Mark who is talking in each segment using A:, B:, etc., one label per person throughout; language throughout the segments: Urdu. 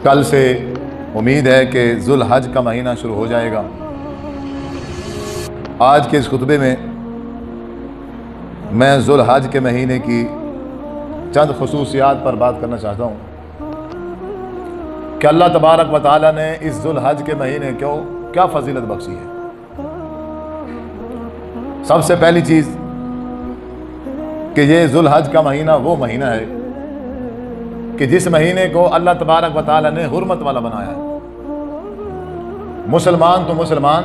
A: کل سے امید ہے کہ ذوالحج کا مہینہ شروع ہو جائے گا۔ آج کے اس خطبے میں میں ذوالحج کے مہینے کی چند خصوصیات پر بات کرنا چاہتا ہوں کہ اللہ تبارک و تعالیٰ نے اس ذوالحج کے مہینے کو کیا فضیلت بخشی ہے۔ سب سے پہلی چیز کہ یہ ذوالحج کا مہینہ وہ مہینہ ہے کہ جس مہینے کو اللہ تبارک و تعالیٰ نے حرمت والا بنایا ہے۔ مسلمان تو مسلمان،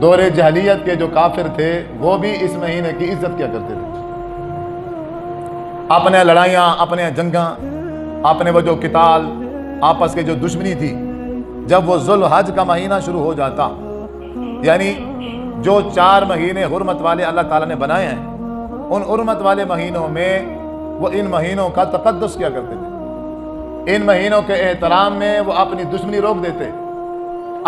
A: دور جہلیت کے جو کافر تھے وہ بھی اس مہینے کی عزت کیا کرتے تھے۔ اپنے لڑائیاں، اپنے جنگاں، اپنے وہ جو قتال، آپس کے جو دشمنی تھی، جب وہ ذوالحج کا مہینہ شروع ہو جاتا، یعنی جو 4 مہینے حرمت والے اللہ تعالیٰ نے بنائے ہیں، ان حرمت والے مہینوں میں وہ ان مہینوں کا تقدس کیا کرتے تھے۔ ان مہینوں کے احترام میں وہ اپنی دشمنی روک دیتے،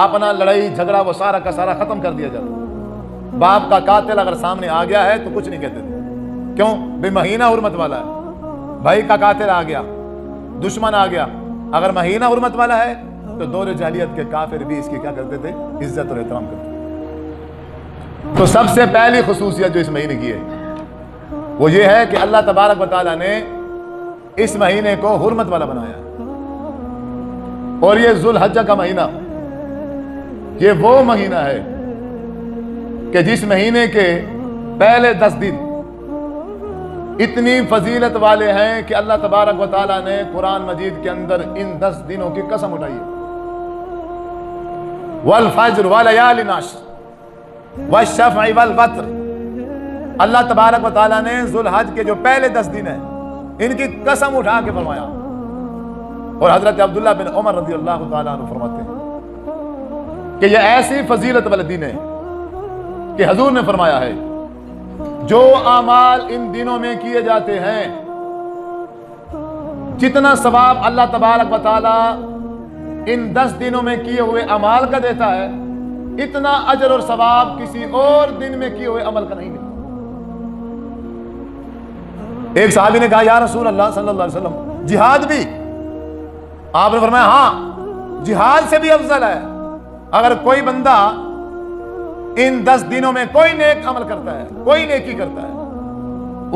A: اپنا لڑائی جھگڑا وہ سارا کا سارا ختم کر دیا جاتا۔ باپ کا قاتل اگر سامنے آ گیا ہے تو کچھ نہیں کہتے تھے، کیوں؟ بھئی مہینہ حرمت والا ہے۔ بھائی کا قاتل آ گیا، دشمن آ گیا، اگر مہینہ حرمت والا ہے تو دور جاہلیت کے کافر بھی اس کی کیا کرتے تھے؟ عزت اور احترام کرتے تھے۔ تو سب سے پہلی خصوصیت جو اس مہینے کی ہے وہ یہ ہے کہ اللہ تبارک و تعالیٰ نے اس مہینے کو حرمت والا بنایا ہے۔ اور یہ ذوالحجہ کا مہینہ یہ وہ مہینہ ہے کہ جس مہینے کے پہلے 10 دن اتنی فضیلت والے ہیں کہ اللہ تبارک و تعالیٰ نے قرآن مجید کے اندر ان 10 دنوں کی قسم اٹھائی ہے۔ والفجر ولیال عشر والشفع والوتر، اللہ تبارک و تعالیٰ نے ذوالحج کے جو پہلے 10 دن ہیں ان کی قسم اٹھا کے فرمایا۔ اور حضرت عبداللہ بن عمر رضی اللہ تعالیٰ عنہ فرماتے ہیں کہ یہ ایسی فضیلت والے دن ہے کہ حضور نے فرمایا ہے جو اعمال ان دنوں میں کیے جاتے ہیں، جتنا ثواب اللہ تبارک و تعالیٰ ان 10 دنوں میں کیے ہوئے اعمال کا دیتا ہے، اتنا اجر اور ثواب کسی اور دن میں کیے ہوئے عمل کا نہیں ملتا۔ ایک صحابی نے کہا یا رسول اللہ صلی اللہ علیہ وسلم جہاد بھی؟ آپ نے فرمایا ہاں، جہاد سے بھی افضل ہے۔ اگر کوئی بندہ ان 10 دنوں میں کوئی نیک عمل کرتا ہے، کوئی نیکی کرتا ہے،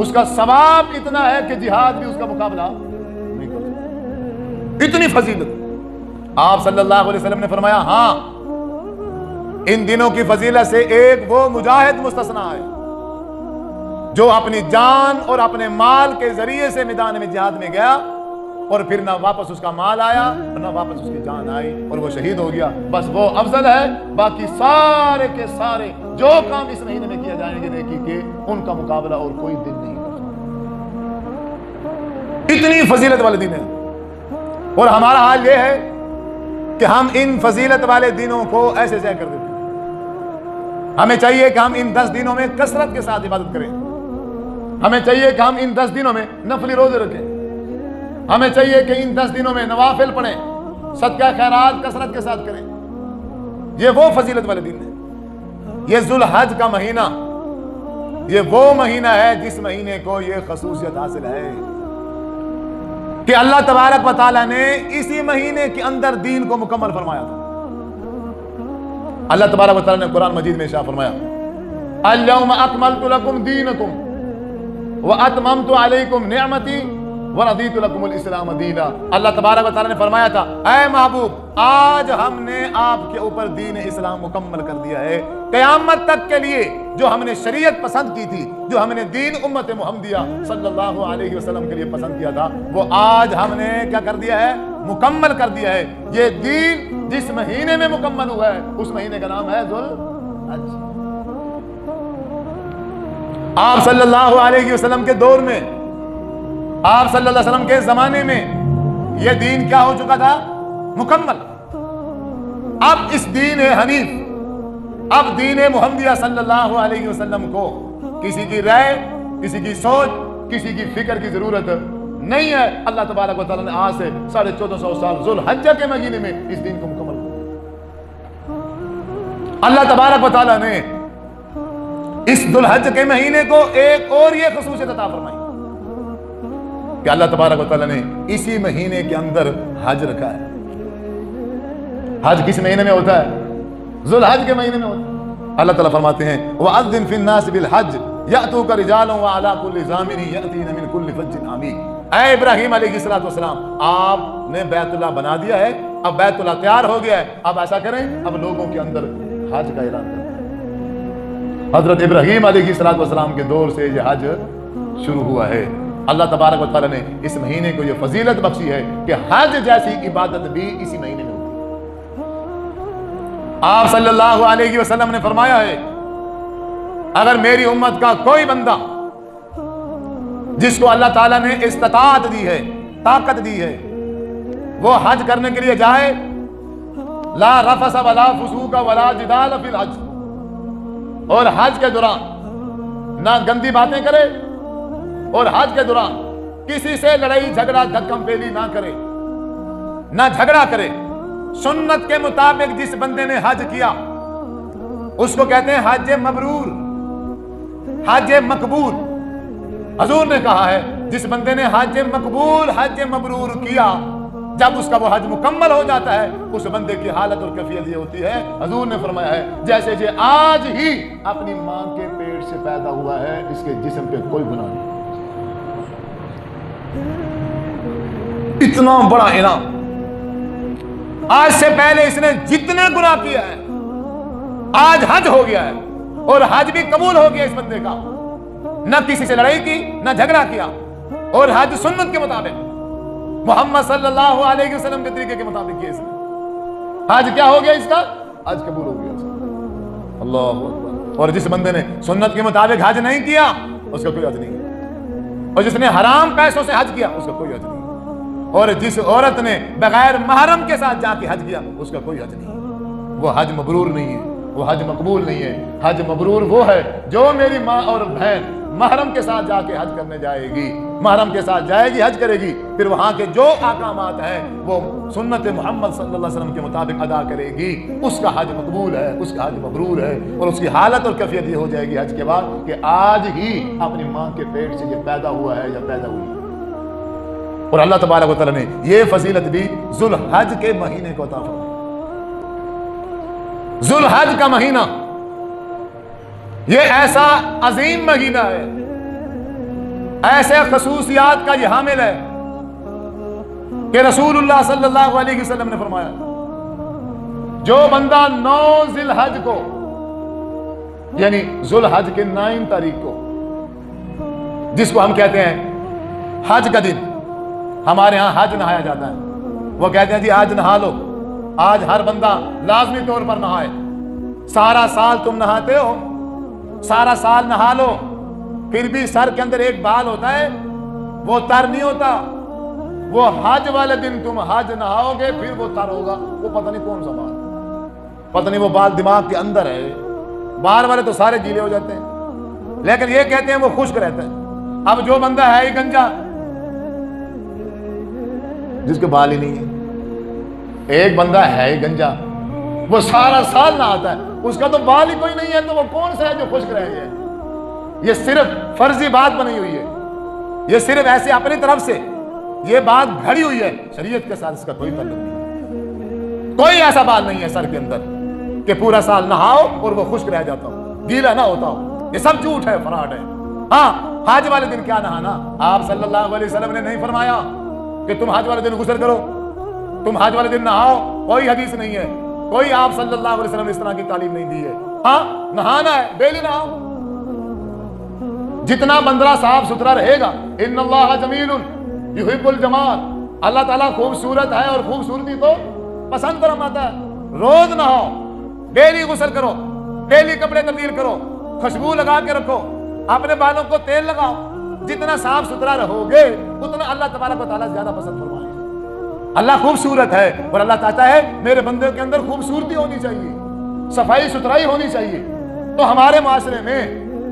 A: اس کا ثواب اتنا ہے کہ جہاد بھی اس کا مقابلہ نہیں کر سکتا، اتنی فضیلت۔ آپ صلی اللہ علیہ وسلم نے فرمایا ہاں، ان دنوں کی فضیلت سے ایک وہ مجاہد مستثنا ہے جو اپنی جان اور اپنے مال کے ذریعے سے میدان میں جہاد میں گیا اور پھر نہ واپس اس کا مال آیا اور نہ واپس اس کی جان آئی اور وہ شہید ہو گیا، بس وہ افضل ہے۔ باقی سارے کے سارے جو کام اس مہینے میں کیا جائیں گے نیکی کے، ان کا مقابلہ اور کوئی دن نہیں کر سکتا۔ اتنی فضیلت والے دن ہے، اور ہمارا حال یہ ہے کہ ہم ان فضیلت والے دنوں کو ایسے ضائع کر دیتے ہیں۔ ہمیں چاہیے کہ ہم ان 10 دنوں میں کثرت کے ساتھ عبادت کریں، ہمیں چاہیے کہ ہم ان 10 دنوں میں نفلی روزے رکھیں، ہمیں چاہیے کہ ان 10 دنوں میں نوافل پڑھیں، صدقہ خیرات کثرت کے ساتھ کریں۔ یہ وہ فضیلت والے دن ہیں۔ یہ ذوالحج کا مہینہ یہ وہ مہینہ ہے جس مہینے کو یہ خصوصیت حاصل ہے کہ اللہ تبارک و تعالیٰ نے اسی مہینے کے اندر دین کو مکمل فرمایا تھا۔ اللہ تبارک و تعالیٰ نے قرآن مجید میں ارشاد فرمایا اليوم اکملت لکم دینکم واتممت علیکم نعمتی وردیت لکم الاسلام دینا۔ اللہ تبارک و تعالیٰ نے فرمایا تھا اے محبوب، آج ہم نے آپ کے اوپر دین اسلام مکمل کر دیا ہے۔ قیامت تک کے لیے جو ہم نے شریعت پسند کی تھی، جو ہم نے دین امت محمدیہ صلی اللہ علیہ وسلم کے لیے پسند کیا تھا، وہ آج ہم نے کیا کر دیا ہے؟ مکمل کر دیا ہے۔ یہ دین جس مہینے میں مکمل ہوا ہے اس مہینے کا نام ہے ذوالحج۔ آپ صلی اللہ علیہ وسلم کے دور میں، آپ صلی اللہ علیہ وسلم کے زمانے میں یہ دین کیا ہو چکا تھا؟ مکمل۔ اب اس دین حنیف، اب دین محمدیہ صلی اللہ علیہ وسلم کو کسی کی رائے، کسی کی سوچ، کسی کی فکر کی ضرورت نہیں ہے۔ اللہ تبارک و تعالیٰ نے آج سے 1450 سال ذوالحجہ کے مہینے میں اس دین کو مکمل کیا۔ اللہ تبارک و تعالیٰ نے اس ذوالحج کے مہینے کو ایک اور یہ خصوصیت عطا فرمائی کہ اللہ تبارک و تعالیٰ نے اسی مہینے کے اندر حج رکھا ہے۔ حج کس مہینے میں ہوتا ہے؟ ذوالحج کے مہینے میں ہوتا ہے۔ اللہ تعالیٰ فرماتے ہیں وَأَذِّن فِي النَّاسِ بِالْحَجِّ يَأْتُوكَ رِجَالًا وَعَلَىٰ كُلِّ ضَامِرٍ يَأْتِينَ مِنْ كُلِّ فَجٍّ عَمِيقٍ۔ اے ابراہیم علیہ السلام، آپ نے بیت اللہ بنا دیا ہے، اب بیت اللہ تیار ہو گیا ہے، اب ایسا کریں، اب لوگوں کے اندر حج کا اعلان کریں۔ حضرت ابراہیم علیہ السلام کے دور سے یہ حج شروع ہوا ہے۔ اللہ تبارک و تعالیٰ نے اس مہینے کو یہ فضیلت بخشی ہے کہ حج جیسی عبادت بھی اسی مہینے میں ہوتی ہے۔ آپ صلی اللہ علیہ وسلم نے فرمایا ہے اگر میری امت کا کوئی بندہ جس کو اللہ تعالیٰ نے استطاعت دی ہے، طاقت دی ہے، وہ حج کرنے کے لیے جائے، لا رفث ولا فسوق ولا جدال فی الحج، اور حج کے دوران نہ گندی باتیں کرے اور حج کے دوران کسی سے لڑائی جھگڑا دھکم پیلی نہ کرے، نہ جھگڑا کرے، سنت کے مطابق جس بندے نے حج کیا اس کو کہتے ہیں حج مبرور، حج مقبول۔ حضور نے کہا ہے جس بندے نے حج مقبول، حج مبرور کیا، جب اس کا وہ حج مکمل ہو جاتا ہے اس بندے کی حالت اور کیفیت یہ ہوتی ہے، حضور نے فرمایا ہے جیسے یہ آج ہی اپنی ماں کے پیٹ سے پیدا ہوا ہے، اس کے جسم پہ کوئی گناہ نہیں۔ اتنا بڑا انعام، آج سے پہلے اس نے جتنے گناہ کیا ہے آج حج ہو گیا ہے اور حج بھی قبول ہو گیا اس بندے کا، نہ کسی سے لڑائی کی نہ جھگڑا کیا، اور حج سنت کے مطابق محمد صلی اللہ علیہ وسلم کے طریقے کے مطابق کیا اس نے، حج کیا ہو گیا اس کا؟ حج قبول ہو گیا اس کا۔ اللہ اکبر۔ اور جس بندے نے سنت کے مطابق حج نہیں کیا اس کا کوئی حج نہیں ہے، اور جس نے حرام پیسوں سے حج کیا اس کا کوئی حج نہیں ہے، اور جس عورت نے بغیر محرم کے ساتھ جا کے حج کیا اس کا کوئی حج نہیں ہے، وہ حج مبرور نہیں ہے، وہ حج مقبول نہیں ہے۔ حج مبرور وہ ہے جو میری ماں اور بہن محرم کے ساتھ جا کے حج کرنے جائے گی، محرم کے ساتھ جائے گی، حج کرے گی، پھر وہاں کے جو احکامات ہیں وہ سنت محمد صلی اللہ علیہ وسلم کے مطابق ادا کرے گی، اس کا حج مقبول ہے، اس کا حج مبرور ہے، اور اس کی حالت اور کیفیت یہ ہو جائے گی حج کے بعد کہ آج ہی اپنی ماں کے پیٹ سے یہ پیدا ہوا ہے یا پیدا ہوئی ہے۔ اور اللہ تبارک و تعالیٰ نے یہ فضیلت بھی ذوالحج کے مہینے کو عطا فرمائی۔ ذوالحج کا مہینہ یہ ایسا عظیم مہینہ ہے، ایسے خصوصیات کا یہ حامل ہے کہ رسول اللہ صلی اللہ علیہ وسلم نے فرمایا جو بندہ 9 ذی الحج کو یعنی ذوالحج کے 9 تاریخ کو، جس کو ہم کہتے ہیں حج کا دن، ہمارے ہاں حج نہایا جاتا ہے، وہ کہتے ہیں جی آج نہا لو، آج ہر بندہ لازمی طور پر نہائے، سارا سال تم نہاتے ہو، سارا سال نہا لو، پھر بھی سر کے اندر ایک بال ہوتا ہے وہ تر نہیں ہوتا، وہ حج والے دن تم حج نہاؤ گے پھر وہ تر ہوگا، وہ پتہ نہیں کون سا بال، پتہ نہیں وہ بال دماغ کے اندر ہے، باہر والے تو سارے گیلے ہو جاتے ہیں، لیکن یہ کہتے ہیں وہ خشک رہتا ہے۔ اب جو بندہ ہے ہی گنجا، جس کے بال ہی نہیں ہے، ایک بندہ ہے ہی گنجا، وہ سارا سال نہ آتا ہے، اس کا تو بال ہی کوئی نہیں ہے، تو وہ کون سا ہے جو خشک رہے ہیں؟ یہ صرف فرضی بات بنی ہوئی ہے، یہ صرف ایسے اپنی طرف سے یہ بات گھڑی ہوئی ہے، شریعت کے ساتھ اس کا کوئی تعلق نہیں، کوئی ایسا بال نہیں ہے سر کے اندر کہ پورا سال نہاؤ اور وہ خشک رہ جاتا ہو، گیلا نہ ہوتا ہو، یہ سب جھوٹ ہے، فراڈ ہے۔ ہاں حج والے دن کیا نہانا؟ آپ صلی اللہ علیہ وسلم نے نہیں فرمایا کہ تم حج والے دن غسل کرو، تم حج والے دن نہاؤ، کوئی حدیث نہیں ہے، کوئی آپ صلی اللہ علیہ وسلم نے اس طرح کی تعلیم نہیں دی ہے۔ ہاں نہانا ہے، ڈیلی نہاؤ، جتنا بندہ صاف ستھرا رہے گا، ان اللہ جمیل یحب الجمال، اللہ تعالیٰ خوبصورت ہے اور خوبصورتی کو پسند فرماتا ہے۔ روز نہاؤ، ڈیلی غسل کرو، ڈیلی کپڑے تبدیل کرو، خوشبو لگا کے رکھو، اپنے بالوں کو تیل لگاؤ، جتنا صاف ستھرا رہو گے اتنا اللہ تبارک و تعالیٰ زیادہ پسند فرمائے گا۔ اللہ خوبصورت ہے اور اللہ چاہتا ہے میرے بندے کے اندر خوبصورتی ہونی چاہیے، صفائی ستھرائی ہونی چاہیے، تو ہمارے معاشرے میں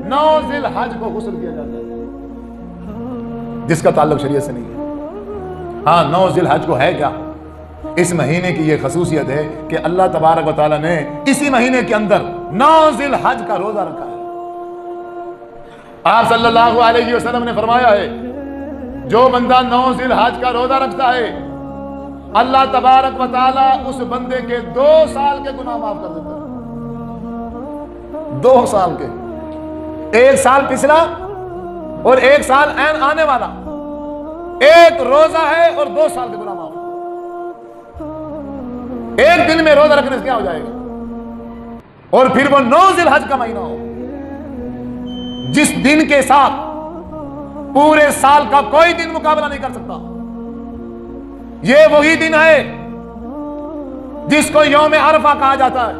A: 9 ذی الحج کو غسل کیا جاتا ہے، جس کا تعلق شریعت سے نہیں ہے۔ ہاں 9 ذی الحج کو ہے کیا؟ اس مہینے کی یہ خصوصیت ہے کہ اللہ تبارک و تعالیٰ نے اسی مہینے کے اندر 9 ذی الحج کا روزہ رکھا ہے۔ آپ صلی اللہ علیہ وسلم نے فرمایا ہے جو بندہ 9 ذی الحج کا روزہ رکھتا ہے اللہ تبارک و تعالی اس بندے کے 2 سال کے گناہ معاف کر دیتا ہے. 2 سال کے، 1 سال پچھلا اور 1 سال عین آنے والا. ایک روزہ ہے اور 2 سال کے گناہ معاف. ایک دن میں روزہ رکھنے سے کیا ہو جائے گا؟ اور پھر وہ 9 ذی الحج کا مہینہ ہو جس دن کے ساتھ پورے سال کا کوئی دن مقابلہ نہیں کر سکتا. یہ وہی دن ہے جس کو یوم عرفہ کہا جاتا ہے.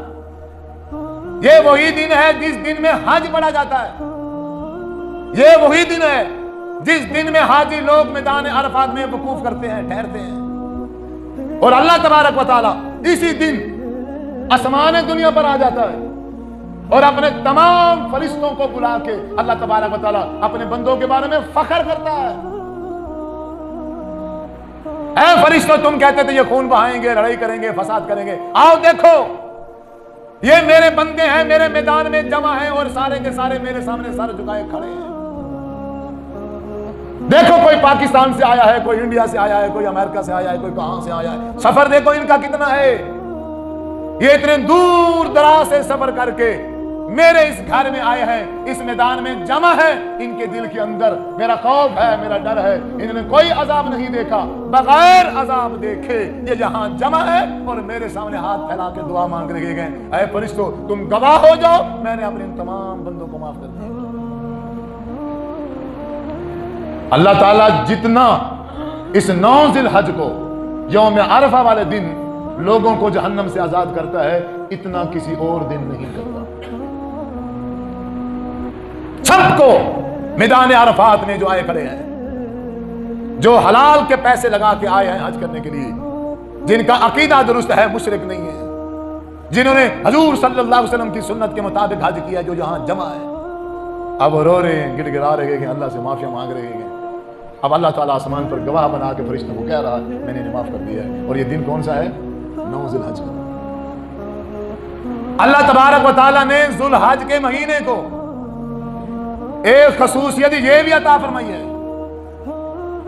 A: یہ وہی دن ہے جس دن میں حج پڑھا جاتا ہے. یہ وہی دن ہے جس دن میں حاجی لوگ میدان عرفات میں وقوف کرتے ہیں، ٹھہرتے ہیں. اور اللہ تبارک و تعالی اسی دن آسمان دنیا پر آ جاتا ہے اور اپنے تمام فرشتوں کو بلا کے اللہ تبارک و تعالی اپنے بندوں کے بارے میں فخر کرتا ہے. اے فرشتوں، تم کہتے تھے یہ خون بہائیں گے، لڑائی کریں گے، فساد کریں گے، آؤ دیکھو یہ میرے بندے ہیں، میرے میدان میں جمع ہیں اور سارے کے سارے میرے سامنے سر جھکائے کھڑے ہیں. دیکھو کوئی پاکستان سے آیا ہے، کوئی انڈیا سے آیا ہے، کوئی امریکہ سے آیا ہے، کوئی کہاں سے آیا ہے. سفر دیکھو ان کا کتنا ہے. یہ اتنے دور دراز سے سفر کر کے میرے اس گھر میں آئے ہیں، اس میدان میں جمع ہے. ان کے دل کے اندر میرا خوف ہے، میرا ڈر ہے. انہوں نے کوئی عذاب نہیں دیکھا، بغیر عذاب دیکھے یہ یہاں جمع ہے اور میرے سامنے ہاتھ پھیلا کے دعا مانگنے گئے. اے فرشتوں، تم گواہ ہو جاؤ، میں نے اپنے ان تمام بندوں کو معاف کر دیا. اللہ تعالیٰ جتنا اس 9 ذی الحج کو یوم عرفہ والے دن لوگوں کو جہنم سے آزاد کرتا ہے، اتنا کسی اور دن نہیں کرتا. سب کو میدان عرفات میں جو آئے کھڑے ہیں، جو حلال کے پیسے لگا کے آئے ہیں حج کرنے کے لیے، جن کا عقیدہ درست ہے، مشرک نہیں ہے، جنہوں نے حضور صلی اللہ علیہ وسلم کی سنت کے مطابق حج کیا، جو یہاں جمع ہے، اب رو رہے ہیں، گڑ گڑا رہے ہیں، اللہ سے معافی مانگ رہے ہیں. اب اللہ تعالیٰ آسمان پر گواہ بنا کے فرشتوں کو کہہ رہا ہے میں نے انہیں معاف کر دیا ہے. اور یہ دن کون سا ہے؟ 9 ذی الحج کا. اللہ تبارک و تعالیٰ نے ذو الحج کے مہینے کو ایک خصوصیت یہ بھی عطا فرمائی ہے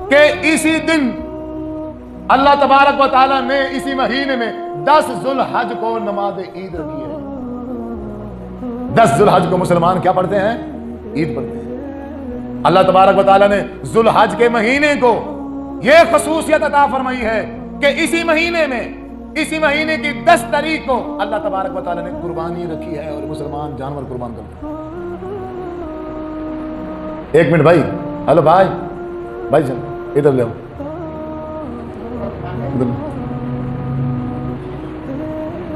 A: کہ اسی دن اللہ تبارک و تعالیٰ نے اسی مہینے میں 10 ذو الحج کو نماز عید رکھی ہے. 10 ذو الحج کو مسلمان کیا پڑھتے ہیں؟ عید پڑھتے ہیں. اللہ تبارک و تعالیٰ نے ذو الحج کے مہینے کو یہ خصوصیت عطا فرمائی ہے کہ اسی مہینے میں، اسی مہینے کی 10 تاریخ کو اللہ تبارک و تعالیٰ نے قربانی رکھی ہے اور مسلمان جانور قربان کرتے ہیں. 1 منٹ بھائی، ہلو بھائی جان ادھر لے آؤ.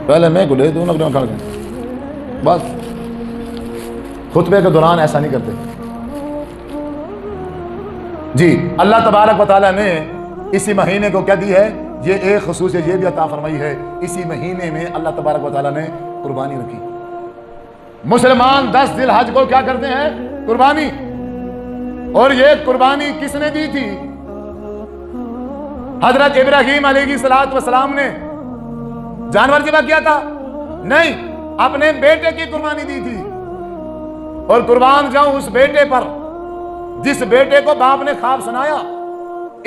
A: پہلے میں کو لے دوں نا کھڑ گئے. بس خطبے کے دوران ایسا نہیں کرتے. جی، اللہ تبارک و تعالیٰ نے اسی مہینے کو کیا دی ہے؟ یہ ایک خصوصیت یہ بھی عطا فرمائی ہے، اسی مہینے میں اللہ تبارک و تعالیٰ نے قربانی رکھی. مسلمان 10 ذی الحج کو کیا کرتے ہیں؟ قربانی. اور یہ قربانی کس نے دی تھی؟ حضرت ابراہیم علیہ السلام نے جانور ذبح کیا تھا؟ نہیں، اپنے بیٹے کی قربانی دی تھی. اور قربان جاؤں اس بیٹے پر جس بیٹے کو باپ نے خواب سنایا،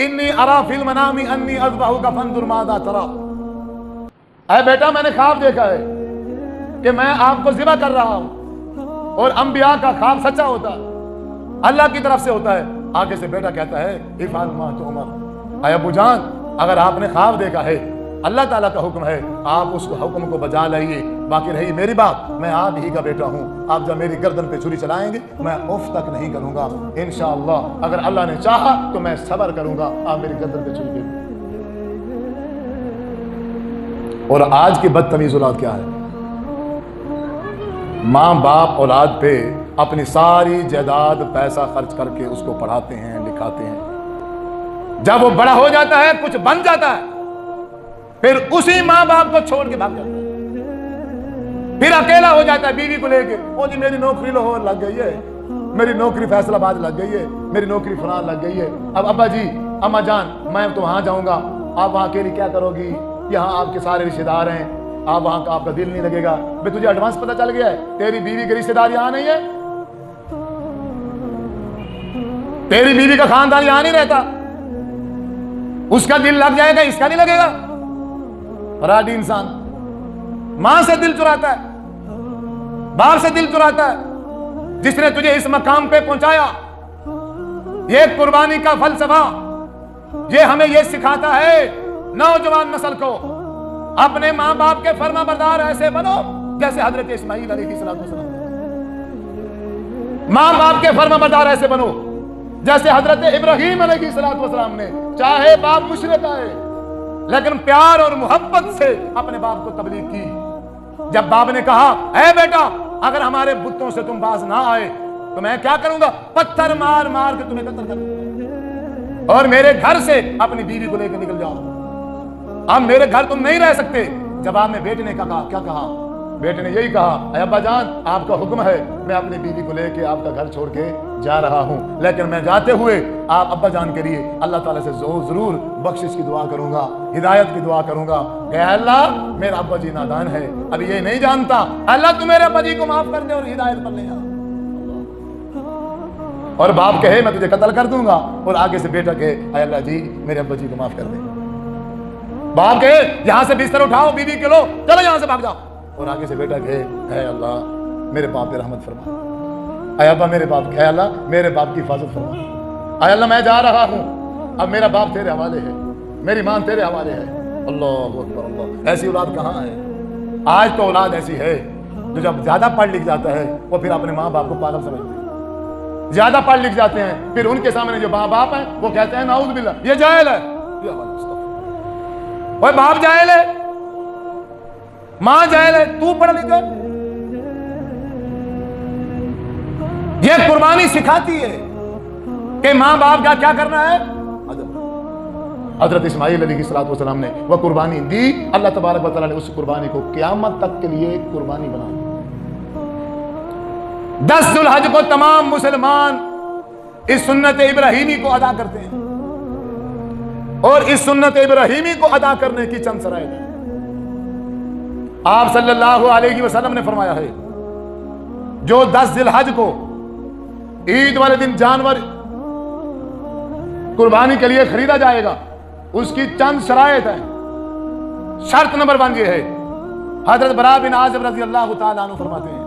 A: انی ارا فی المنام انی اذبحک فانظر ماذا تری. اے بیٹا، میں نے خواب دیکھا ہے کہ میں آپ کو ذبح کر رہا ہوں. اور انبیاء کا خواب سچا ہوتا ہے، اللہ کی طرف سے ہوتا ہے. آگے سے بیٹا کہتا ہے افعل ما تؤمر. اے ابو جان، اگر آپ نے خواب دیکھا ہے، اللہ تعالیٰ کا حکم ہے، آپ اس حکم کو بجا لائیے. باقی رہی میری بات، میں آپ ہی کا بیٹا ہوں. آپ جب میری گردن پہ چھری چلائیں گے میں اف تک نہیں کروں گا. انشاءاللہ اگر اللہ نے چاہا تو میں صبر کروں گا. آپ میری گردن پہ چھری دیں. اور آج کی بدتمیز اولاد کیا ہے؟ ماں باپ اولاد پہ اپنی ساری جائیداد پیسہ خرچ کر کے اس کو پڑھاتے ہیں، لکھاتے ہیں. جب وہ بڑا ہو جاتا ہے، کچھ بن جاتا ہے، پھر اسی ماں باپ کو چھوڑ کے بھاگ جاتا ہے. پھر اکیلا ہو جاتا ہے بیوی کو لے کے. وہ جی میری نوکری لاہور لگ گئی ہے، میری نوکری فیصل آباد لگ گئی ہے، میری نوکری فلان لگ گئی ہے. اب ابا جی، اما جان، میں تو وہاں جاؤں گا، آپ وہاں اکیلی کیا کرو گی؟ یہاں آپ کے سارے رشتے دار ہیں، آپ وہاں کا آپ کا دل نہیں لگے گا. بھئی تجھے ایڈوانس پتہ چل گیا ہے تیری بیوی کے رشتے دار یہاں نہیں ہے، تیری بیوی کا خاندان یہاں نہیں رہتا. اس کا دل لگ جائے گا، اس کا نہیں لگے گا؟ فراڈی انسان ماں سے دل چراتا ہے، باپ سے دل چراتا ہے، جس نے تجھے اس مقام پہ پہنچایا۔ یہ قربانی کا فلسفہ یہ ہمیں یہ سکھاتا ہے نوجوان نسل کو، اپنے ماں باپ کے فرما بردار ایسے بنو جیسے حضرت اسماعیل علیہ السلام۔ ماں باپ کے فرما بردار ایسے بنو جیسے حضرت ابراہیم علیہ السلام نے، چاہے باپ مشرک آئے لیکن پیار اور محبت سے اپنے باپ کو تبلیغ کی۔ جب باپ نے کہا اے بیٹا اگر ہمارے بتوں سے تم باز نہ آئے تو میں کیا کروں گا؟ پتھر مار مار کے تمہیں قتل کروں اور میرے گھر سے اپنی بیوی کو لے کے نکل جاؤ، اب میرے گھر تم نہیں رہ سکتے۔ جواب میں بیٹے نے کہا، کیا کہا؟ بیٹے نے یہی کہا اے ابا جان آپ کا حکم ہے، میں اپنی بیوی کو لے کے آپ کا گھر چھوڑ کے جا رہا ہوں، لیکن میں جاتے ہوئے آپ ابا جان کے لیے اللہ تعالیٰ سے ضرور بخشش کی دعا کروں گا، ہدایت کی دعا کروں گا کہ اے اللہ میرا ابا جی نادان ہے، اب یہ نہیں جانتا، اللہ تو میرے ابا جی کو معاف کر دے اور ہدایت پر لے آ۔ اور باپ کہے میں تجھے قتل کر دوں گا، اور آگے سے بیٹا کہے اے اللہ جی میرے ابا جی کو معاف کر دے۔ باپ کہے یہاں سے بستر اٹھاؤ، بیوی کے لو، چلو یہاں سے بھاگ جاؤ، اور آگے سے بیٹا کہے اے اللہ میرے باپ پہ رحمت فرما، اے ابا میرے باپ، اے اللہ میرے باپ کی حفاظت فرما، اے اللہ میں جا رہا ہوں، اب میرا باپ تیرے حوالے ہے، میری ماں تیرے حوالے ہے۔ اللہ اکبر اللہ، ایسی اولاد کہاں ہے؟ آج تو اولاد ایسی ہے جو جب زیادہ پڑھ لکھ جاتا ہے وہ پھر اپنے ماں باپ کو پاگل سمجھتے ہیں، زیادہ پڑھ لکھ جاتے ہیں پھر ان کے سامنے جو ماں باپ ہیں وہ کہتے ہیں نعوذ باللہ یہ جاہل ہے، وہ باپ جاہل ہے، ماں جاہل ہے، تو پڑھ لکھ ہے۔ یہ قربانی سکھاتی ہے کہ ماں باپ کا کیا کرنا ہے۔ حضرت اسماعیل علیہ السلام نے وہ قربانی دی، اللہ تبارک و تعالیٰ نے اس قربانی کو قیامت تک کے لیے قربانی بنا دی۔ 10 ذو الحج کو تمام مسلمان اس سنت ابراہیمی کو ادا کرتے ہیں، اور اس سنت ابراہیمی کو ادا کرنے کی چند شرائط ہیں۔ آپ صلی اللہ علیہ وسلم نے فرمایا ہے جو 10 ذی الحج کو عید والے دن جانور قربانی کے لیے خریدا جائے گا اس کی چند شرائط ہیں۔ شرط نمبر 1 یہ ہے، حضرت براء بن عازب رضی اللہ تعالیٰ عنہ فرماتے ہیں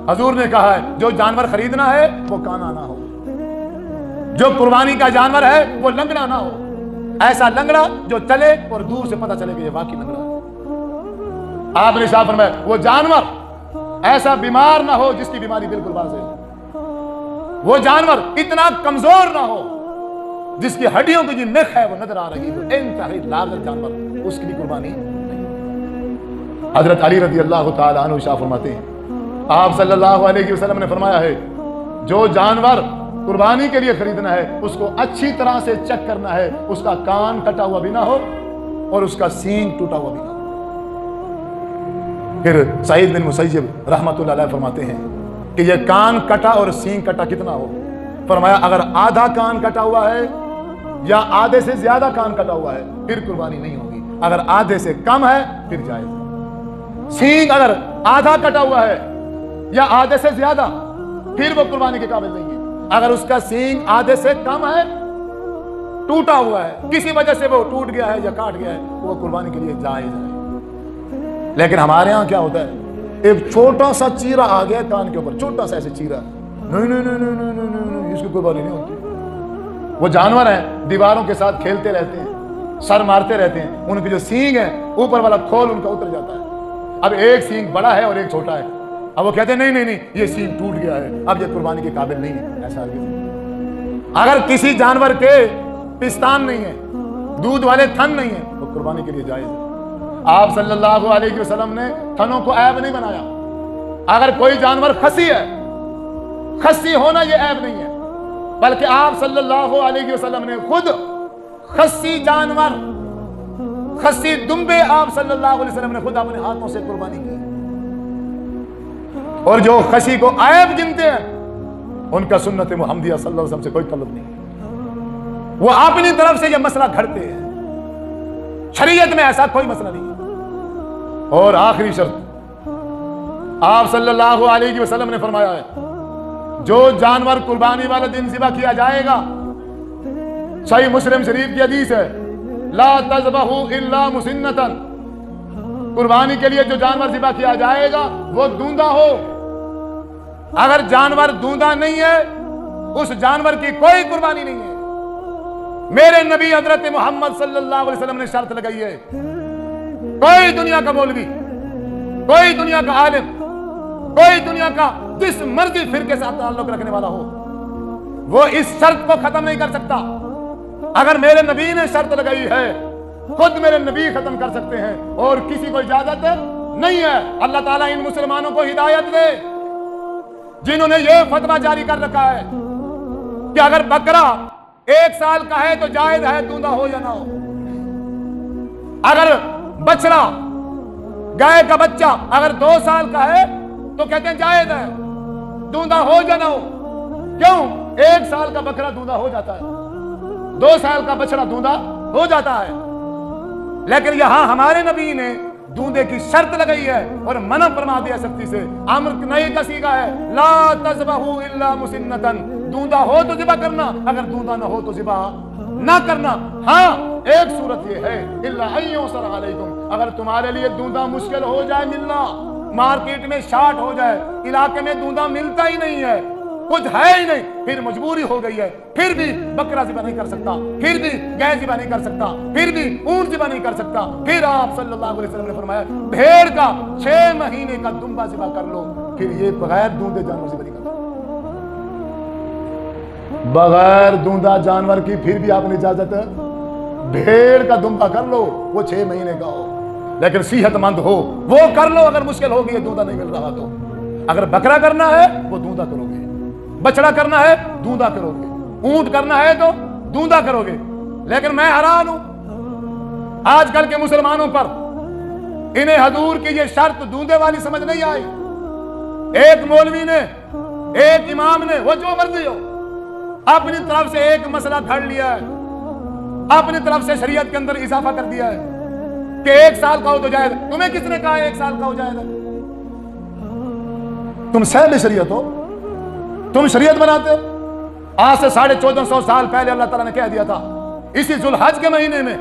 A: حضور نے کہا ہے جو جانور خریدنا ہے وہ کانا نہ ہو، جو قربانی کا جانور ہے وہ لنگڑا نہ ہو، ایسا لنگڑا جو چلے اور دور سے پتہ چلے کہ یہ واقعی لنگڑا ہے۔ آپ نے صاحب فرمایا وہ جانور ایسا بیمار نہ ہو جس کی بیماری بالکل واضح ہے، وہ جانور اتنا کمزور نہ ہو جس کی ہڈیوں کی جو نخ ہے وہ نظر آ رہی ہے، انتہائی لاغر جانور، اس کی بھی قربانی نہیں۔ حضرت علی رضی اللہ تعالیٰ عنہ ارشاد فرماتے ہیں آپ صلی اللہ علیہ وسلم نے فرمایا ہے جو جانور قربانی کے لیے خریدنا ہے اس کو اچھی طرح سے چیک کرنا ہے، اس کا کان کٹا ہوا بھی نہ ہو اور اس کا سینگ ٹوٹا ہوا بھی نہ ہو۔ پھر سعید بن مسیب رحمۃ اللہ علیہ فرماتے ہیں کہ یہ کان کٹا اور سینگ کٹا کتنا ہو؟ فرمایا اگر آدھا کان کٹا ہوا ہے یا آدھے سے زیادہ کان کٹا ہوا ہے پھر قربانی نہیں ہوگی، اگر آدھے سے کم ہے پھر جائز ہے۔ سینگ اگر آدھا کٹا ہوا ہے یا آدھے سے زیادہ پھر وہ قربانی کے قابل نہیں ہے، اگر اس کا سینگ آدھے سے کم ہے، ٹوٹا ہوا ہے، کسی وجہ سے وہ ٹوٹ گیا ہے یا کاٹ گیا ہے، وہ قربانی کے لیے جائز ہے۔ لیکن ہمارے ہاں کیا ہوتا ہے، ایک چھوٹا سا چیرا آ گیا کان کے اوپر، چھوٹا سا ایسے چیرا، نہیں نہیں نہیں نہیں نہیں نہیں نہیں، اس کی قربانی نہیں ہوتی۔ وہ جانور ہیں دیواروں کے ساتھ کھیلتے رہتے ہیں، سر مارتے رہتے ہیں، ان کی جو سینگ ہے اوپر والا کھول ان کا اتر جاتا ہے، اب ایک سینگ بڑا ہے اور ایک چھوٹا ہے، اب وہ کہتے ہیں نہیں نہیں نہیں یہ سینگ ٹوٹ گیا ہے، اب یہ قربانی کے قابل نہیں ہے۔ ایسا اگر کسی جانور کے پستان نہیں ہے، دودھ والے تھن نہیں ہیں، وہ قربانی کے لیے جائز ہے۔ آپ صلی اللہ علیہ وسلم نے تھنوں کو عیب نہیں بنایا۔ اگر کوئی جانور خسی ہے، خسی ہونا یہ عیب نہیں ہے، بلکہ آپ صلی اللہ علیہ وسلم نے خود خسی جانور، خسی دمبے آپ صلی اللہ علیہ وسلم نے خود اپنے ہاتھوں سے قربانی کی، اور جو خسی کو عیب گنتے ہیں ان کا سنت محمدیہ صلی اللہ علیہ وسلم سے کوئی تعلق نہیں، وہ اپنی طرف سے یہ مسئلہ گھڑتے ہیں، شریعت میں ایسا کوئی مسئلہ نہیں ہے۔ اور آخری شرط آپ صلی اللہ علیہ وسلم نے فرمایا ہے جو جانور قربانی والے دن ذبح کیا جائے گا، صحیح مسلم شریف کی حدیث ہے، لا تذبحوا الا مسنۃ، قربانی کے لیے جو جانور ذبح کیا جائے گا وہ دوندا ہو۔ اگر جانور دوندا نہیں ہے اس جانور کی کوئی قربانی نہیں ہے۔ میرے نبی حضرت محمد صلی اللہ علیہ وسلم نے شرط لگائی ہے، کوئی دنیا کا مولوی، کوئی دنیا کا عالم، کوئی دنیا کا جس مرضی فرقے سے تعلق رکھنے والا ہو، وہ اس شرط کو ختم نہیں کر سکتا۔ اگر میرے نبی نے شرط لگائی ہے، خود میرے نبی ختم کر سکتے ہیں اور کسی کو اجازت نہیں ہے۔ اللہ تعالیٰ ان مسلمانوں کو ہدایت دے جنہوں نے یہ فتویٰ جاری کر رکھا ہے کہ اگر بکرا 1 سال کا ہے تو جائز ہے دوندا ہو یا نہ ہو، اگر بچڑا گائے کا بچہ اگر 2 سال کا ہے تو کہتے ہیں جائز ہے دوندا ہو یا نہ ہو۔ کیوں؟ 1 سال کا بکرا دوندا ہو جاتا ہے، 2 سال کا بچڑا دوندا ہو جاتا ہے، لیکن یہاں ہمارے نبی نے دوندے کی شرط لگائی ہے اور منع فرما دیا سختی سے۔ امر نہیں کا صیغہ ہے، لا تذبحوا الا مسنۃ، دوندا ہو تو ذبح کرنا، اگر دوندا نہ ہو تو ذبح نہ کرنا۔ ہاں ایک صورت یہ ہے، الا ان یعصر علیکم، اگر تمہارے لیے دوندا مشکل ہو جائے ملنا، مارکیٹ میں شارٹ ہو جائے، علاقے میں دوندا ملتا ہی نہیں ہے، کچھ ہے ہی نہیں، پھر مجبوری ہو گئی ہے، پھر بھی بکرا ذبح نہیں کر سکتا، پھر بھی گائے ذبح نہیں کر سکتا، پھر بھی اونٹ ذبح نہیں کر سکتا، پھر آپ صلی اللہ علیہ وسلم نے فرمایا بھیڑ کا 6 مہینے کا دمبا ذبح کر لو، پھر یہ بغیر دوندے جانور ذبح نہیں کرتا، بغیر دوندا جانور کی پھر بھی آپ نے اجازت ہے، بھیڑ کا دمبا کر لو وہ 6 مہینے کا ہو لیکن صحت مند ہو، وہ کر لو اگر مشکل ہوگی دوندا نہیں مل رہا تو۔ اگر بکرا کرنا ہے وہ دوندا کرو گے، بچڑا کرنا ہے دوندا کرو گے، اونٹ کرنا ہے تو دوندا کرو گے۔ لیکن میں حیران ہوں آج کل کے مسلمانوں پر، انہیں حضور کی یہ شرط دوندے والی سمجھ نہیں آئی۔ ایک مولوی نے، ایک امام نے، وہ جو مرضی ہو، اپنی طرف سے ایک مسئلہ گھڑ لیا ہے، اپنی طرف سے شریعت کے اندر اضافہ کر دیا ہے کہ 1 سال کا ہو تو جائز۔ تمہیں کس نے کہا 1 سال کا ہو جائز؟ تم صاحب شریعت ہو، تم شریعت بناتے ہو۔ آج سے 1450 سال پہلے اللہ تعالیٰ نے کہہ دیا تھا، اسی ذو الحج کے مہینے میں،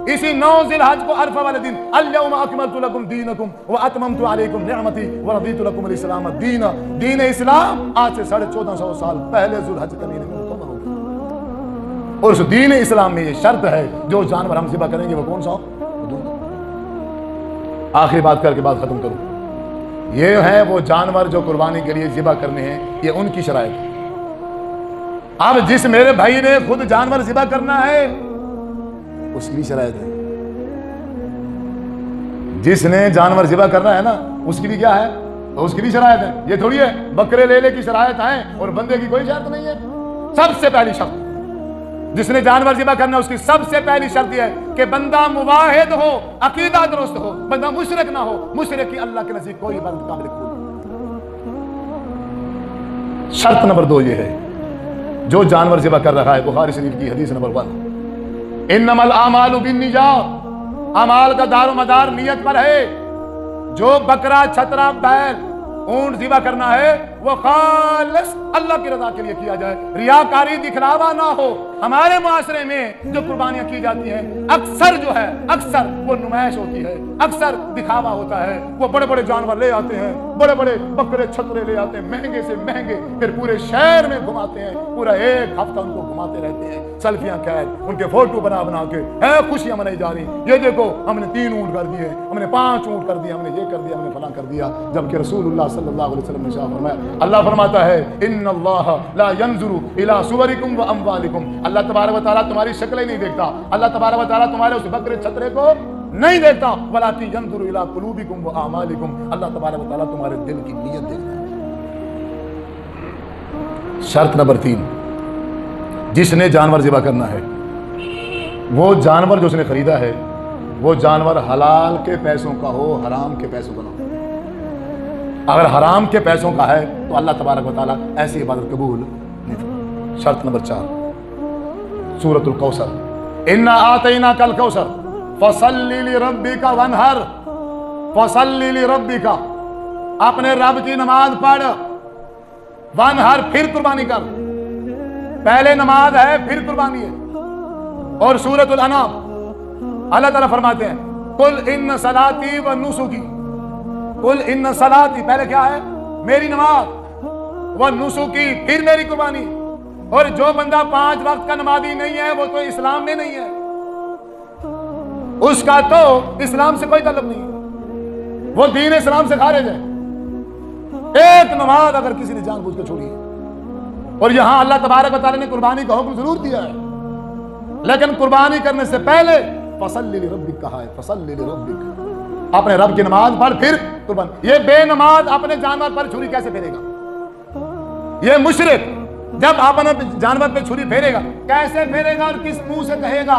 A: اسی 9 ذی الحج کو، عرفہ والے دن، الیوم اکملت لکم دینکم واتممت علیکم نعمتی ورضیت لکم الاسلام دینا، دین اسلام آج سے 1450 سال پہلے ذو الحج کے مہینے میں مکمل ہو گیا۔ اور اس دین اسلام میں یہ شرط ہے جو جانور ہم ذبح کریں گے وہ کون سا ہو؟ آخری بات کر کے بات ختم کروں، یہ ہے وہ جانور جو قربانی کے لیے ذبح کرنے ہیں، یہ ان کی شرائط ہے۔ اب جس میرے بھائی نے خود جانور ذبح کرنا ہے اس کی بھی شرائط ہے، جس نے جانور ذبح کرنا ہے نا اس کی بھی کیا ہے؟ اس کی بھی شرائط ہے۔ یہ تھوڑی ہے بکرے لے لے کی شرائط ہے اور بندے کی کوئی شرط نہیں ہے۔ سب سے پہلی شرط جس نے جانور ذبح کرنا اس کی سب سے پہلی شرط یہ ہے کہ بندہ موحد ہو، عقیدہ درست ہو، بندہ مشرک نہ ہو۔ مشرک کی اللہ کے نزدیک کوئی عبادت قابل قبول نہیں۔ شرط نمبر 2 یہ ہے، جو جانور ذبح کر رہا ہے، بخاری شریف کی حدیث نمبر 1، انما الاعمال بالنیات، اعمال کا دار و مدار نیت پر ہے۔ جو بکرا، چھترا، بیل، اونٹ ذبح کرنا ہے وہ خالص اللہ کی رضا کے لیے کیا جائے، ریاکاری، دکھلاوا نہ ہو۔ ہمارے معاشرے میں جو قربانیاں کی جاتی ہیں اکثر جو ہے اکثر وہ نمائش ہوتی ہے، اکثر دکھاوا ہوتا ہے۔ وہ بڑے بڑے جانور لے آتے ہیں، بڑے بڑے بکرے چھترے لے آتے ہیں، مہنگے سے مہنگے، پھر پورے شہر میں گھماتے ہیں، پورا 1 ہفتہ ان کو گھماتے رہتے ہیں، سیلفیاں قید، ان کے فوٹو بنا بنا کے خوشیاں منائی جا رہی۔ یہ دیکھو ہم نے 3 اونٹ کر دیے، ہم نے 5 اونٹ کر دیے، ہم نے یہ کر دیا، ہم نے فلاں کر دیا، جبکہ رسول اللہ صلی اللہ علیہ وسلم نے فرمایا، اللہ فرماتا ہے ان اللہ لا ينظر الى صورکم واموالکم، اللہ تبارک و تعالیٰ تمہاری شکلیں نہیں دیکھتا، اللہ تبارک و تعالیٰ تمہارے اس بکرے چھترے کو نہیں دیکھتا، ولکن ينظر الى قلوبکم واعمالکم، اللہ تبارک و تعالیٰ تمہارے دل کی نیت دیکھتا ہے۔ شرط نمبر 3، جس نے جانور ذبح کرنا ہے وہ جانور جو اس نے خریدا ہے وہ جانور حلال کے پیسوں کا ہو، حرام کے پیسوں کا نہ ہو۔ اگر حرام کے پیسوں کا ہے تو اللہ تبارک و تعالیٰ ایسی عبادت قبول نہیں کرتا۔ شرط نمبر 4، سورۃ الکوثر، انا آتیناک الکوثر فصل لربک وانحر، فصل لربک، اپنے رب کی نماز پڑھ، وانحر پھر قربانی کر، پہلے نماز ہے پھر قربانی ہے۔ اور سورۃ الانعام اللہ تعالیٰ فرماتے ہیں قل ان صلاتی و نسکی، قل ان صلاتی پہلے کیا ہے؟ میری نماز، و نسکی پھر میری قربانی. اور جو بندہ 5 وقت کا نمازی نہیں ہے وہ تو اسلام میں نہیں ہے، اس کا تو اسلام سے کوئی تعلق نہیں ہے، وہ دین اسلام سے خارج ہے. ایک نماز اگر کسی نے جان بوجھ کر چھوڑی ہے. اور یہاں اللہ تبارک و تعالیٰ نے قربانی کا حکم ضرور دیا ہے، لیکن قربانی کرنے سے پہلے فصلی لربک کہا ہے، فصلی لربک، اپنے رب کی نماز پڑھ پھر قربانی. یہ بے نماز اپنے جانور پر چھری کیسے پھیرے گا؟ یہ مشرک جب اپنے جانور پہ چھری پھیرے گا کیسے پھیرے گا اور کس منہ سے کہے گا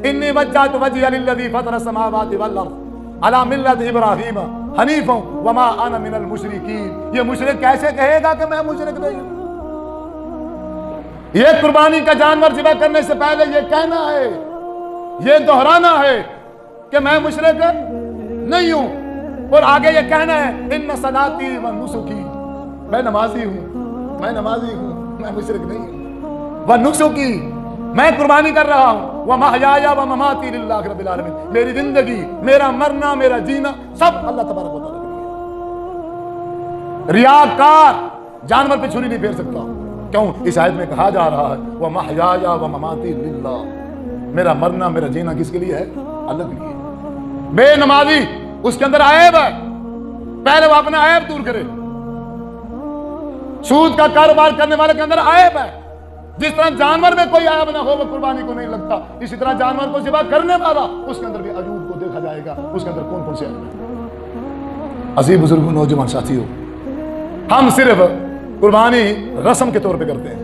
A: انی وجہت وجہی للذی فطر السماوات والارض علی ملت ابراہیم حنیفا وما انا من المشرکین. یہ مشرک کیسے کہے گا کہ میں مشرک نہیں ہوں؟ یہ قربانی کا جانور ذبح کرنے سے پہلے یہ کہنا ہے، یہ دہرانا ہے کہ میں مشرک نہیں ہوں، اور آگے یہ کہنا ہے ان صلاتی و نسکی، میں نمازی ہوں، میں نمازی ہوں، میں مشرک نہیں ہوں. و نسکی، میں قربانی کر رہا ہوں. و محیایا و مماتی للہ رب العالمین، میری زندگی، میرا مرنا، میرا جینا سب اللہ تبارک و تعالیٰ کے لیے. ریاکار جانور پہ چھری نہیں پھیر سکتا. کیوں؟ اس آیت میں کہا جا رہا ہے وہ محیایا و مماتی للہ، میرا مرنا، میرا جینا کس کے لیے ہے؟ اللہ کے لیے. بے نمازی اس کے اندر عیب ہے، پہلے وہ اپنا عیب دور کرے. سود کا کاروبار کرنے والے کے اندر عیب ہے. جس طرح جانور میں کوئی عیب نہ ہو وہ قربانی کو نہیں لگتا، اسی طرح جانور کو ذبح کرنے والا اس کے اندر بھی عیوب کو دیکھا جائے گا، اس کے اندر کون کون سے عیب ہیں. عزیز بزرگوں، نوجوان ساتھیوں، ہم صرف قربانی رسم کے طور پہ کرتے ہیں،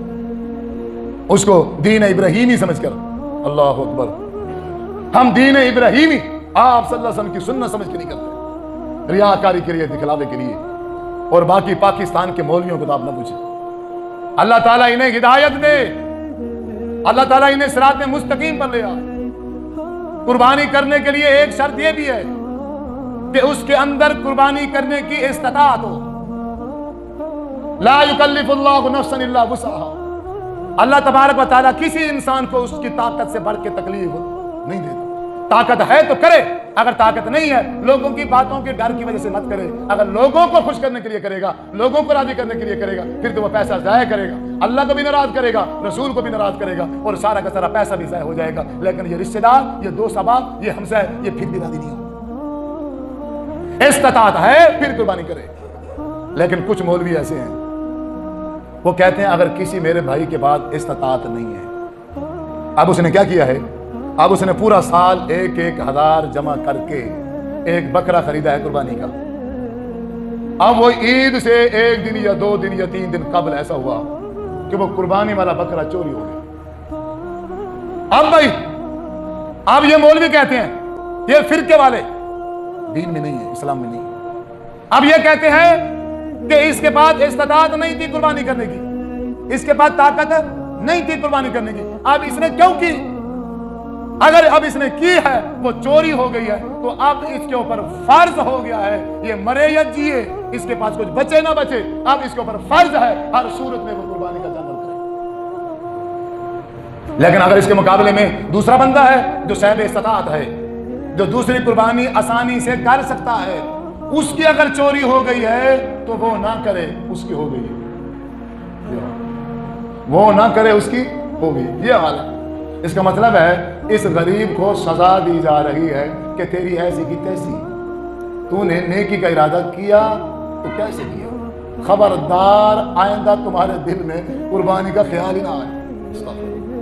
A: اس کو دین ابراہیمی سمجھ کر. اللہ اکبر، ہم دین ابراہیمی آپ صلی اللہ علیہ وسلم کی سنت سمجھ کے نہیں کرتے، ریاکاری کے لیے، دکھلاوے کے لیے. اور باقی پاکستان کے مولویوں کو تو آپ نہ پوچھیں، اللہ تعالیٰ انہیں ہدایت دے، اللہ تعالیٰ انہیں صراط مستقیم پر لے آئے. قربانی کرنے کے لیے ایک شرط یہ بھی ہے کہ اس کے اندر قربانی کرنے کی استطاعت ہو. لا یکلف اللہ نفسا الا وسعها، اللہ تبارک و تعالیٰ کسی انسان کو اس کی طاقت سے بڑھ کے تکلیف نہیں دیتا. طاقت ہے تو کرے، اگر طاقت نہیں ہے لوگوں کی باتوں کے ڈر کی وجہ سے مت کرے. اگر لوگوں کو خوش کرنے کے لیے کرے گا، لوگوں کو راضی کرنے کے لیے کرے گا، پھر تو وہ پیسہ ضائع کرے گا، اللہ کو بھی ناراض کرے گا، رسول کو بھی ناراض کرے گا، اور سارا کا سارا پیسہ بھی ضائع ہو جائے گا. لیکن یہ رشتہ دار، یہ دوست احباب، یہ ہمسائے، یہ پھر بھی راضی نہیں ہو. استطاعت ہے پھر قربانی کرے. لیکن کچھ مولوی ایسے ہیں وہ کہتے ہیں اگر کسی میرے بھائی کے بعد استطاعت نہیں ہے، اب اس نے کیا کیا ہے؟ اب اس نے پورا سال 1,000 جمع کر کے ایک بکرا خریدا ہے قربانی کا. اب وہ عید سے 1 دن یا 2 دن یا 3 دن قبل ایسا ہوا کہ وہ قربانی والا بکرا چوری ہو گیا. اب بھائی، اب یہ مولوی کہتے ہیں، یہ فرقے والے، دین میں نہیں ہے، اسلام میں نہیں ہے. اب یہ کہتے ہیں کہ اس کے بعد استطاعت نہیں تھی قربانی کرنے کی، اس کے بعد طاقت نہیں تھی قربانی کرنے کی. اب اس نے کیوں کی؟ اگر اب اس نے کی ہے، وہ چوری ہو گئی ہے، تو اب اس کے اوپر فرض ہو گیا ہے، یہ مرے یا جیے، اس کے پاس کچھ بچے نہ بچے، اب اس کے اوپر فرض ہے ہر صورت میں وہ قربانی کا جانور کرے. لیکن اگر اس کے مقابلے میں دوسرا بندہ ہے جو صاحب استطاعت ہے، جو دوسری قربانی آسانی سے کر سکتا ہے، اس کی اگر چوری ہو گئی ہے تو وہ نہ کرے، اس کی ہو گئی، وہ نہ کرے، اس کی ہو گئی. یہ حال ہے. اس کا مطلب ہے اس غریب کو سزا دی جا رہی ہے کہ تیری ایسی کی تیسی، تو نے نیکی کا ارادہ کیا تو کیسے کیا، خبردار آئندہ تمہارے دل میں قربانی کا خیال ہی نہ آئے.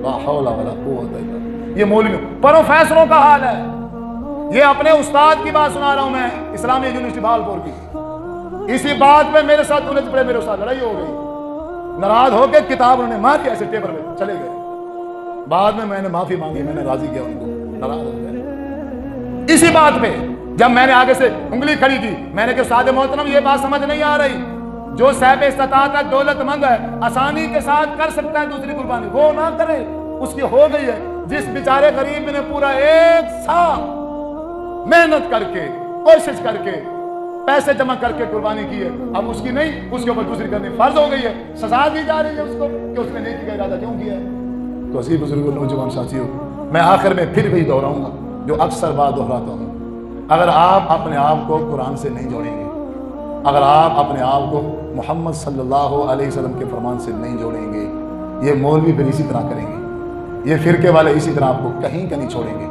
A: لا حول ولا قوت الا باللہ. یہ مولوی پروفیسروں کا حال ہے. یہ اپنے استاد کی بات سنا رہا ہوں میں، اسلامی یونیورسٹی بھاگلپور کی. اسی بات پہ میرے ساتھ الجھ پڑے، میرے استاد، لڑائی ہو گئی، ناراض ہو کے کتاب انہوں نے ماری ایسے ٹیبل پہ، چلے گئے. بعد میں نے معافی مانگی، میں نے راضی کیا ان کو، ناراض ہو گئے اسی بات پہ. جب میں نے آگے سے انگلی کھڑی کی، میں نے کہا استاد محترم یہ بات سمجھ نہیں آ رہی، جو صاحب استطاعت ہے، دولت مند ہے، آسانی کے ساتھ کر سکتا ہے دوسری قربانی، وہ نہ کرے، اس کی ہو گئی ہے. جس بیچارے غریب نے پورا 1 سال محنت کر کے، کوشش کر کے، پیسے جمع کر کے قربانی کی ہے، اب اس کی نہیں، اس کے اوپر دوسری کرنی فرض ہو گئی ہے، سزا دی جا رہی ہے اس کو کہ اس نے نیکی کا ارادہ کیوں کیا ہے. تو عزیز بزرگوں، نوجوان ساتھیوں، میں آخر میں پھر وہی دہراؤں گا، جو اکثر بار دہراتا ہوں، اگر آپ اپنے آپ کو قرآن سے نہیں جوڑیں گے، اگر آپ اپنے آپ کو محمد صلی اللہ علیہ وسلم کے فرمان سے نہیں جوڑیں گے، یہ مولوی پھر اسی طرح کریں گے، یہ فرقے والے اسی طرح آپ کو کہیں کا نہیں چھوڑیں گے،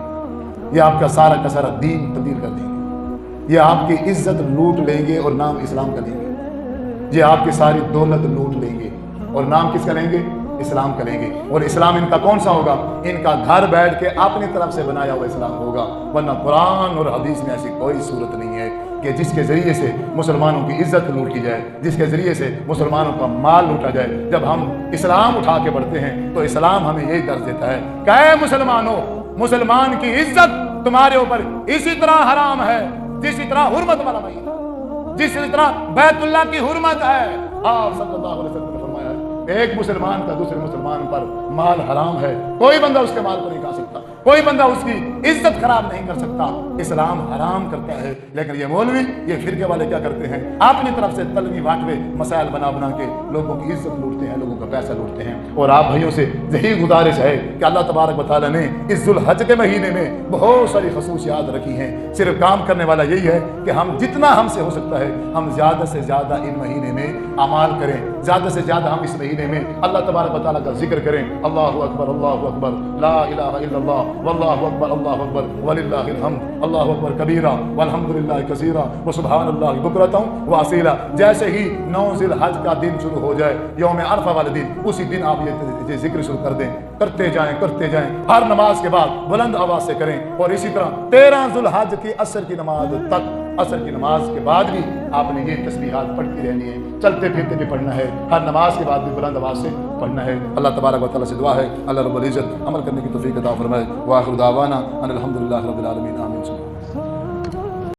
A: یہ آپ کا سارا کا سارا دین تبدیل کر دیں گے، یہ آپ کی عزت لوٹ لیں گے اور نام اسلام کا لیں گے، یہ آپ کی ساری دولت لوٹ لیں گے اور نام کس کا لیں گے؟ اسلام کا لیں گے۔ اور اسلام ان کا کون سا ہوگا؟ ان کا گھر بیٹھ کے اپنی طرف سے بنایا ہوا اسلام ہوگا، ورنہ قرآن اور حدیث میں ایسی کوئی صورت نہیں ہے کہ جس کے ذریعے سے مسلمانوں کی عزت لوٹی جائے، جس کے ذریعے سے مسلمانوں کا مال لوٹا جائے۔ جب ہم اسلام اٹھا کے پڑھتے ہیں تو اسلام ہمیں یہی درس دیتا ہے کہ اے مسلمانوں، مسلمان کی عزت تمہارے اوپر اسی طرح حرام ہے جس طرح حرمت والا مہینہ، جس طرح بیت اللہ کی حرمت ہے۔ آپ صلی اللہ علیہ وسلم نے فرمایا ایک مسلمان کا دوسرے مسلمان پر مال حرام ہے، کوئی بندہ اس کے مال کو نہیں کھا سکتا، کوئی بندہ اس کی عزت خراب نہیں کر سکتا، اسلام حرام کرتا ہے۔ لیکن یہ مولوی، یہ فرقے والے کیا کرتے ہیں؟ اپنی طرف سے تلوی واٹوے مسائل بنا بنا کے لوگوں کی عزت لوٹتے ہیں، لوگوں کا پیسہ لوٹتے ہیں۔ اور آپ بھائیوں سے یہی گزارش ہے کہ اللہ تبارک و تعالیٰ نے اس ذوالحج کے مہینے میں بہت ساری خصوصیات رکھی ہیں، صرف کام کرنے والا یہی ہے کہ ہم جتنا ہم سے ہو سکتا ہے ہم زیادہ سے زیادہ ان مہینے میں اعمال کریں، زیادہ سے زیادہ ہم اس مہینے میں اللہ تبارک و تعالیٰ کا ذکر کریں۔ اللہ اکبر، اللہ اکبر، لا الہ الا اللہ، واللہ اکبر، اللہ اکبر، وللہ الحمد، اللہ اکبر کبیرہ والحمدللہ کثیرہ وسبحان اللہ بکرۃ واصیلہ۔ جیسے ہی 9 ذی الحج کا دن شروع ہو جائے، یوم عرفہ والے دن، اسی دن آپ یہ ذکر شروع کر دیں، کرتے جائیں، ہر نماز کے بعد بلند آواز سے کریں۔ اور اسی طرح 13 ذی الحج کی عصر کی نماز تک، عصر کی نماز کے بعد بھی آپ نے یہ تسبیحات پڑھتی رہنی ہے، چلتے پھرتے بھی پڑھنا ہے، ہر نماز کے بعد بھی بلند آواز سے پڑھنا ہے۔ اللہ تبارک و تعالیٰ سے دعا ہے اللہ رب العزت عمل کرنے کی توفیق عطا فرمائے۔ وآخر دعوانا ان الحمدللہ رب العالمین، آمین۔